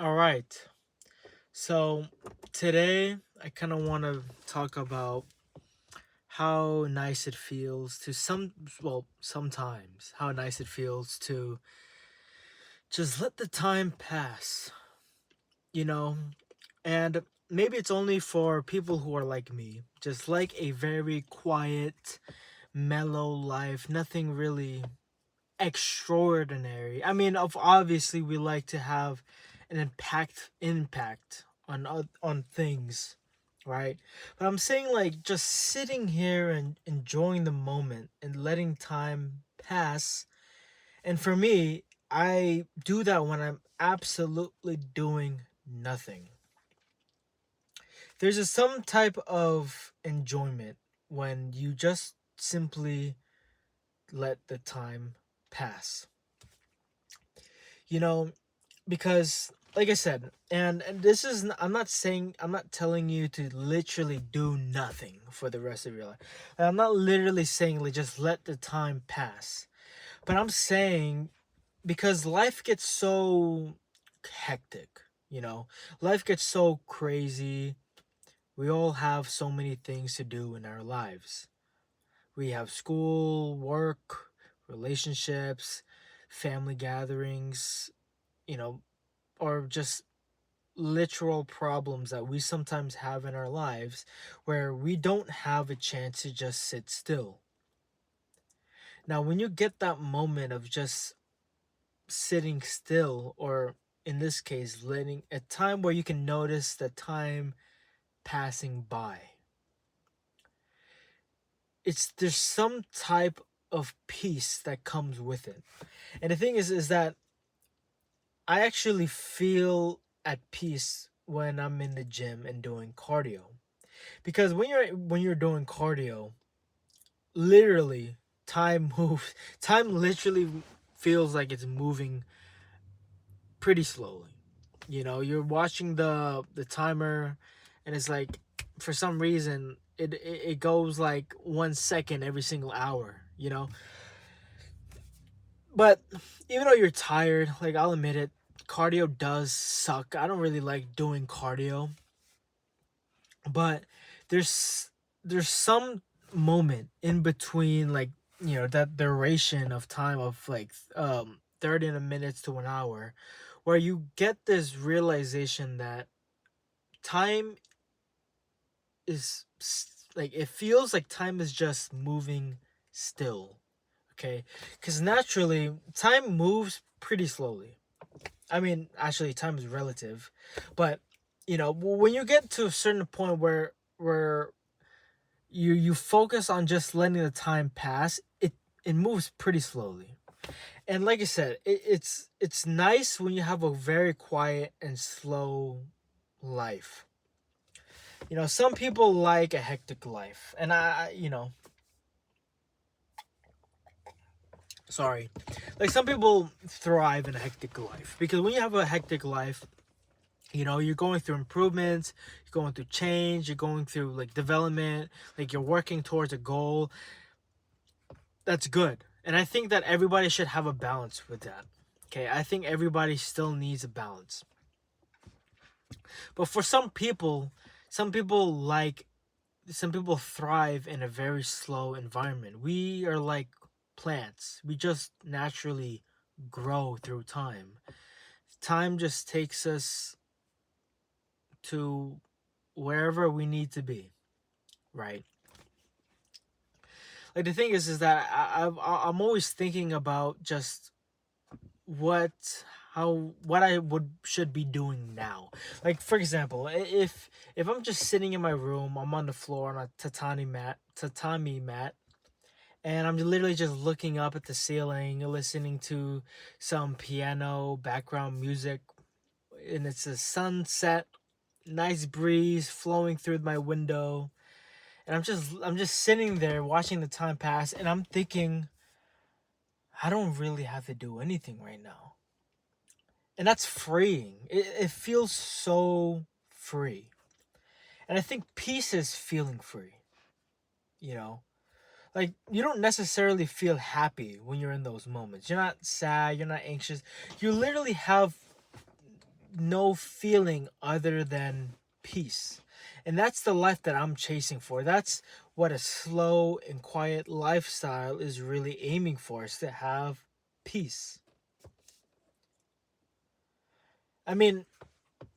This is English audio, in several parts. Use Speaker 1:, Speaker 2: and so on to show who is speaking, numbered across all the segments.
Speaker 1: All right. So today I kind of want to talk about how nice it feels to sometimes how nice it feels to just let the time pass, you know? And maybe it's only for people who are like me, just like a very quiet, mellow life, nothing really extraordinary. I mean, obviously we like to have an impact on on things, right? But I'm saying like just sitting here and enjoying the moment and letting time pass. And for me, I do that when I'm absolutely doing nothing. There's some type of enjoyment when you just simply let the time pass. You know, because like I said, and this is I'm not telling you to literally do nothing for the rest of your life. I'm not literally saying like just let the time pass. But I'm saying because life gets so hectic, life gets so crazy. We all have so many things to do in our lives. We have school, work, relationships, family gatherings, you know, or just literal problems that we sometimes have in our lives where we don't have a chance to just sit still. Now, when you get that moment of just sitting still, or in this case, letting a time where you can notice the time passing by, there's some type of peace that comes with it. And the thing is that I actually feel at peace when I'm in the gym and doing cardio. Because when you're doing cardio, literally time moves. Time literally feels like it's moving pretty slowly. You're watching the timer, and it's like for some reason it goes like 1 second every single hour. But even though you're tired, like I'll admit it, cardio does suck. I don't really like doing cardio, but there's there's some moment in between, like that duration of time of like 30 minutes to an hour, where you get this realization that time like it feels like time is just moving still. Okay, because naturally time moves pretty slowly. I mean, actually time is relative, but when you get to a certain point where you focus on just letting the time pass, it moves pretty slowly. And like I said, it's nice when you have a very quiet and slow life. Some people like a hectic life, and sorry, like some people thrive in a hectic life, because when you have a hectic life, you're going through improvements, you're going through change, you're going through like development, like you're working towards a goal. That's good. And I think that everybody should have a balance with that. Okay, I think everybody still needs a balance. But for some people like some people thrive in a very slow environment. We are like plants. We just naturally grow through time. Time just takes us to wherever we need to be, right? Like the thing is that I'm always thinking about just what what I would should be doing now. Like for example, if I'm just sitting in my room, I'm on the floor on a tatami mat, and I'm literally just looking up at the ceiling, listening to some piano background music, and it's a sunset, nice breeze flowing through my window, and I'm just sitting there watching the time pass, and I'm thinking I don't really have to do anything right now. And that's freeing. It feels so free. And I think peace is feeling free, you know? Like, you don't necessarily feel happy when you're in those moments. You're not sad, you're not anxious. You literally have no feeling other than peace. And that's the life that I'm chasing for. That's what a slow and quiet lifestyle is really aiming for, is to have peace. I mean,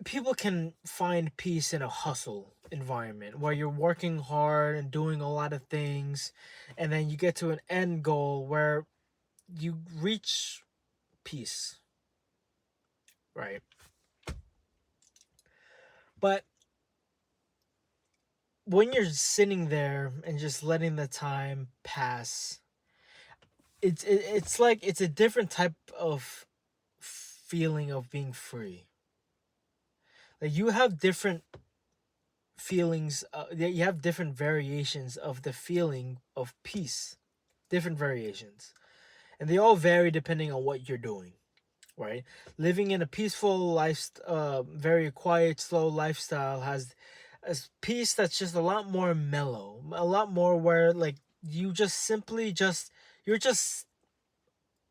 Speaker 1: people can find peace in a hustle environment where you're working hard and doing a lot of things, and then you get to an end goal where you reach peace, right? But when you're sitting there and just letting the time pass, it's like it's a different type of feeling of being free. Like you have different feelings, you have different variations of the feeling of peace, different variations, and they all vary depending on what you're doing, right? Living in a peaceful life, very quiet, slow lifestyle has a peace that's just a lot more mellow, a lot more where like you just simply just you're just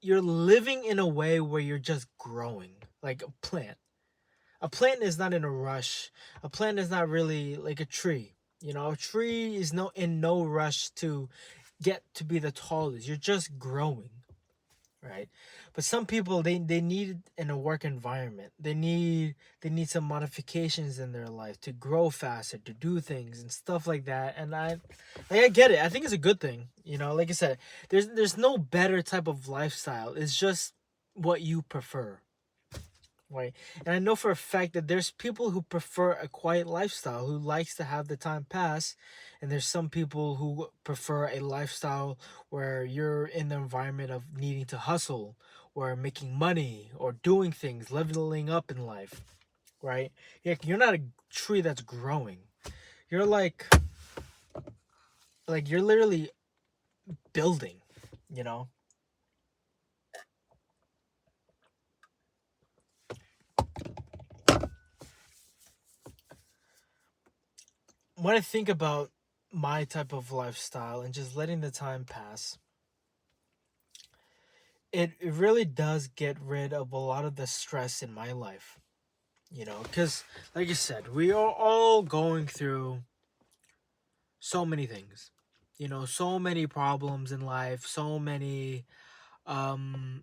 Speaker 1: you're living in a way where you're just growing like a plant. A plant is not in a rush. A plant is not really like a tree. You know, a tree is no rush to get to be the tallest. You're just growing, right? But some people they need in a work environment. They need some modifications in their life to grow faster, to do things and stuff like that. And I get it. I think it's a good thing. You know, like I said, there's no better type of lifestyle. It's just what you prefer. Right. And I know for a fact that there's people who prefer a quiet lifestyle, who likes to have the time pass. And there's some people who prefer a lifestyle where you're in the environment of needing to hustle or making money or doing things, leveling up in life. Right. Yeah, you're not a tree that's growing. You're like you're literally building, you know? When I think about my type of lifestyle and just letting the time pass, it really does get rid of a lot of the stress in my life, you know, because like you said, we are all going through so many things, you know, so many problems in life, so many um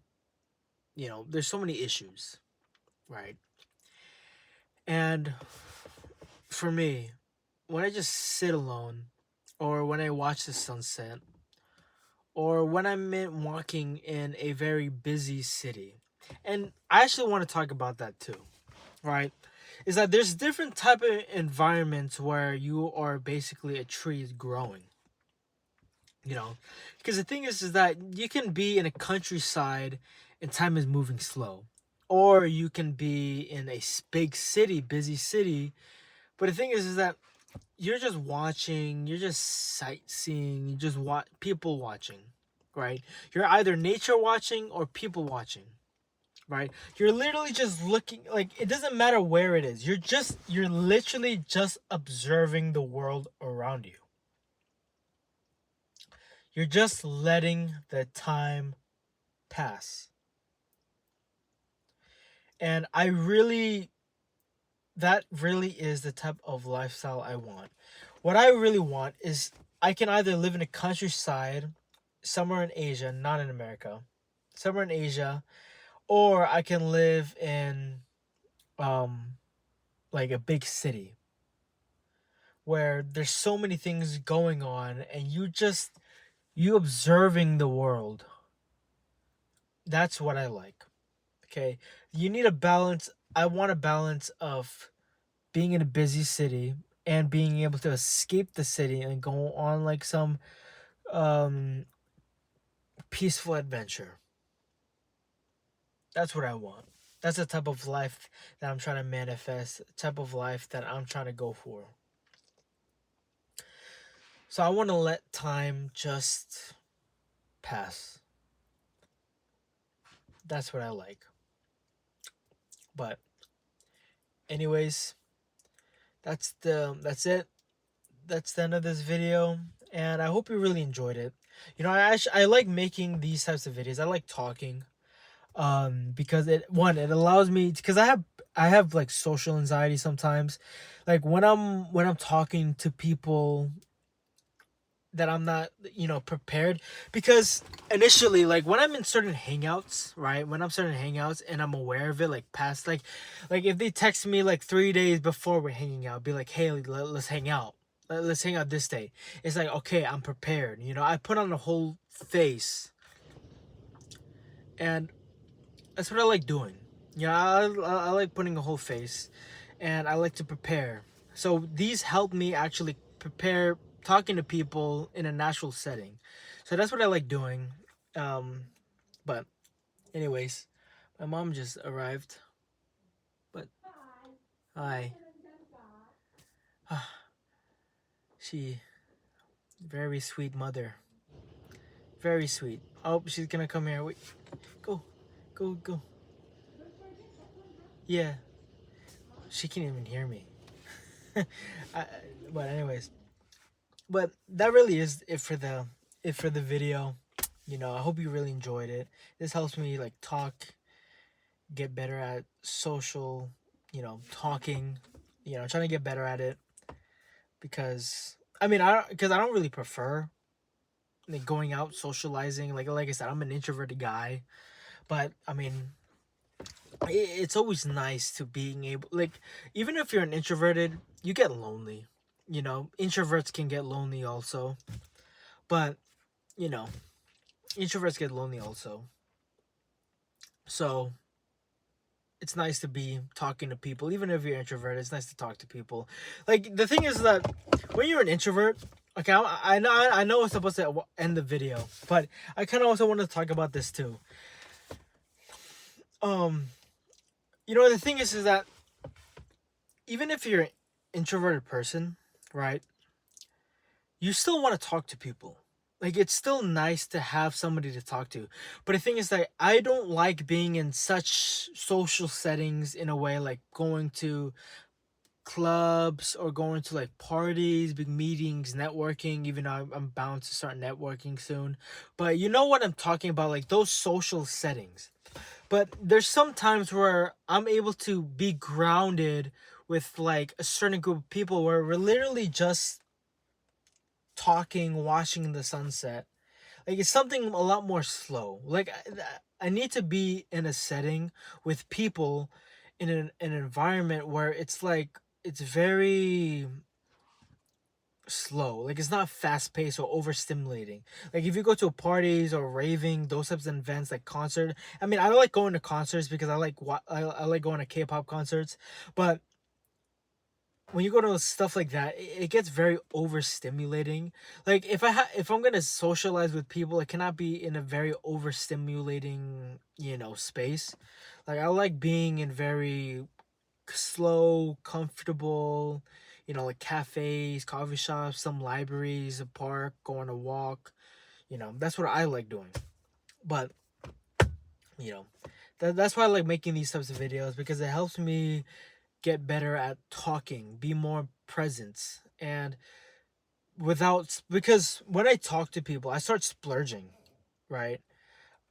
Speaker 1: there's so many issues, right? And for me, when I just sit alone, or when I watch the sunset, or when I'm walking in a very busy city, and I actually want to talk about that too, right? Is that there's different type of environments where you are basically a tree growing, you know, because the thing is that you can be in a countryside and time is moving slow, or you can be in a big city, busy city. But the thing is that you're just watching, you're just sightseeing, you just watch people watching, right? You're either nature watching or people watching, right? You're literally just looking, like it doesn't matter where it is. You're literally just observing the world around you. You're just letting the time pass. And that really is the type of lifestyle I want. What I really want is I can either live in a countryside somewhere in Asia, not in America, somewhere in Asia, or I can live in um like a big city where there's so many things going on and you observing the world. That's what I like. Okay, you need a balance. I want a balance of being in a busy city and being able to escape the city and go on like some um peaceful adventure. That's what I want. That's the type of life that I'm trying to manifest, type of life that I'm trying to go for. So I want to let time just pass. That's what I like. But anyways, that's it. That's the end of this video, and I hope you really enjoyed it. You know, I like making these types of videos. I like talking, because it allows me, because I have I have like social anxiety sometimes. Like when I'm talking to people that I'm not, prepared, because initially, like when I'm in certain hangouts, right? When I'm certain hangouts and I'm aware of it, like past, like if they text me like 3 days before we're hanging out, be like, hey, let's hang out. Let's hang out this day. It's like, okay, I'm prepared. I put on a whole face, and that's what I like doing. I like putting a whole face, and I like to prepare. So these help me actually prepare talking to people in a natural setting. So that's what I like doing. Um, but anyways, my mom just arrived. But hi, she very sweet mother, very sweet. Oh, she's gonna come here. Wait, go, go, go. Yeah, she can't even hear me. I, but anyways, but that really is it for the video. I hope you really enjoyed it. This helps me like talk, get better at social, talking, trying to get better at it, because I don't really prefer like going out socializing. Like I said, I'm an introverted guy, but I mean, it's always nice to being able, like, even if you're an introverted, you get lonely. Introverts can get lonely also, but you know, introverts get lonely also. So it's nice to be talking to people, even if you're introverted. It's nice to talk to people. Like the thing is that when you're an introvert, okay, I know it's supposed to end the video, but I kind of also want to talk about this too. Um, the thing is that even if you're an introverted person, right, you still want to talk to people. Like it's still nice to have somebody to talk to. But the thing is that I don't like being in such social settings in a way, like going to clubs or going to like parties, big meetings, networking, even though I'm bound to start networking soon. But you know what I'm talking about, like those social settings. But there's some times where I'm able to be grounded with like a certain group of people where we're literally just talking, watching the sunset. Like it's something a lot more slow. Like I need to be in a setting with people in an environment where it's like it's very slow. Like it's not fast paced or overstimulating. Like if you go to parties or raving, those types of events, like concert. I mean, I don't like going to concerts because I like going to K-pop concerts, but when you go to stuff like that, it gets very overstimulating. Like if I'm gonna socialize with people, it cannot be in a very overstimulating, space. Like I like being in very slow, comfortable, like cafes, coffee shops, some libraries, a park, go on a walk. That's what I like doing. But you know, that's why I like making these types of videos, because it helps me get better at talking, be more present, and because when I talk to people, I start splurging, right?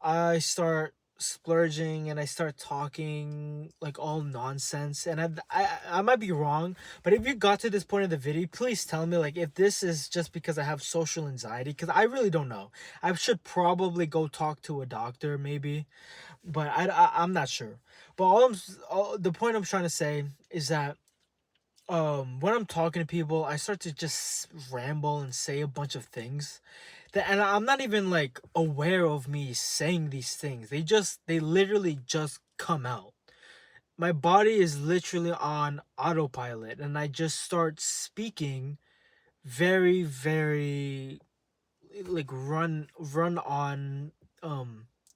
Speaker 1: I start splurging and I start talking like all nonsense, and I might be wrong, but if you got to this point of the video, please tell me like if this is just because I have social anxiety, because I really don't know. I should probably go talk to a doctor maybe, but I'm not sure. But the point I'm trying to say is that when I'm talking to people, I start to just ramble and say a bunch of things and I'm not even like aware of me saying these things. They literally just come out. My body is literally on autopilot, and I just start speaking very, very like um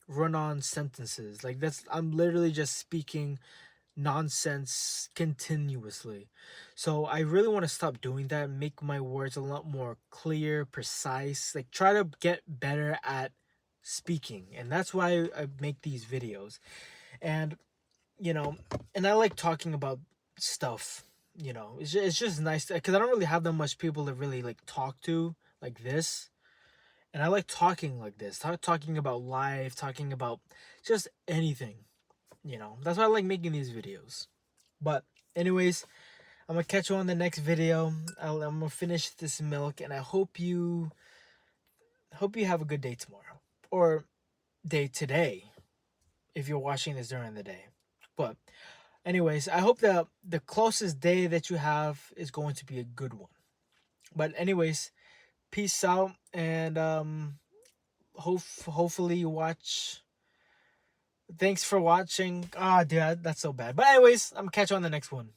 Speaker 1: run on sentences. Like I'm literally just speaking nonsense continuously. So I really want to stop doing that, make my words a lot more clear, precise, like try to get better at speaking. And that's why I make these videos. And you know, and I like talking about stuff, it's just nice because I don't really have that much people to really like talk to like this. And I like talking like this, talking about life, talking about just anything. That's why I like making these videos. But anyways, I'm gonna catch you on the next video. I'm gonna finish this milk, and I hope you have a good day tomorrow, or day today if you're watching this during the day. But anyways, I hope that the closest day that you have is going to be a good one. But anyways, peace out, and hopefully you watch. Thanks for watching. Ah, dude, that's so bad. But anyways, I'm gonna catch you on the next one.